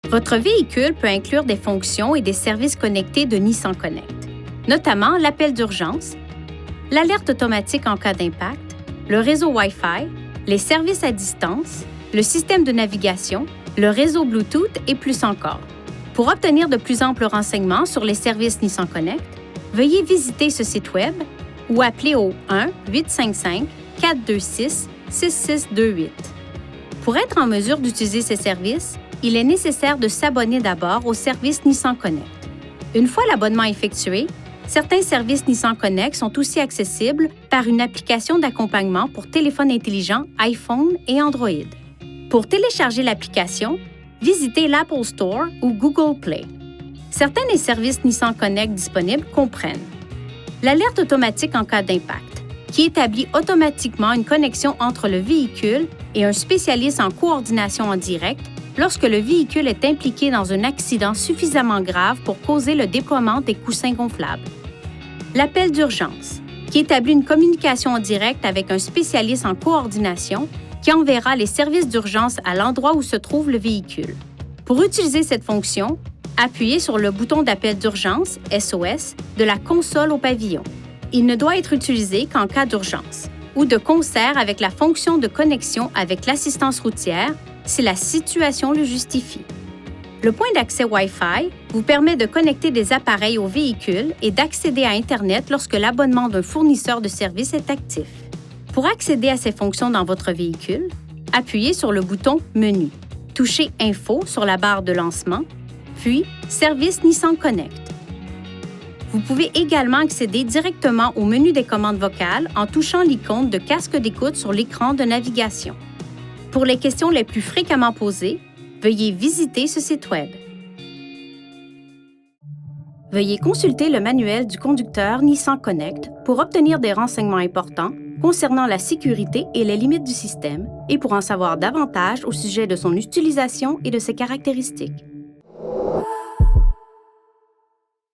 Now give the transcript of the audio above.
Votre véhicule peut inclure des fonctions et des services connectés de Nissan Connect, notamment l'appel d'urgence, l'alerte automatique en cas d'impact, le réseau Wi-Fi, les services à distance, le système de navigation, le réseau Bluetooth et plus encore. Pour obtenir de plus amples renseignements sur les services Nissan Connect, veuillez visiter ce site Web ou appeler au 1-855-426-6628. Pour être en mesure d'utiliser ces services, il est nécessaire de s'abonner d'abord au service Nissan Connect. Une fois l'abonnement effectué, certains services Nissan Connect sont aussi accessibles par une application d'accompagnement pour téléphone intelligent iPhone et Android. Pour télécharger l'application, visitez l'Apple Store ou Google Play. Certains des services Nissan Connect disponibles comprennent l'alerte automatique en cas d'impact, qui établit automatiquement une connexion entre le véhicule et un spécialiste en coordination en direct lorsque le véhicule est impliqué dans un accident suffisamment grave pour causer le déploiement des coussins gonflables. L'appel d'urgence, qui établit une communication en direct avec un spécialiste en coordination qui enverra les services d'urgence à l'endroit où se trouve le véhicule. Pour utiliser cette fonction, appuyez sur le bouton d'appel d'urgence SOS de la console au pavillon. Il ne doit être utilisé qu'en cas d'urgence ou de concert avec la fonction de connexion avec l'assistance routière si la situation le justifie. Le point d'accès Wi-Fi vous permet de connecter des appareils au véhicule et d'accéder à Internet lorsque l'abonnement d'un fournisseur de services est actif. Pour accéder à ces fonctions dans votre véhicule, appuyez sur le bouton Menu, touchez Info sur la barre de lancement, puis Service Nissan Connect. Vous pouvez également accéder directement au menu des commandes vocales en touchant l'icône de casque d'écoute sur l'écran de navigation. Pour les questions les plus fréquemment posées, veuillez visiter ce site Web. Veuillez consulter le manuel du conducteur Nissan Connect pour obtenir des renseignements importants concernant la sécurité et les limites du système et pour en savoir davantage au sujet de son utilisation et de ses caractéristiques.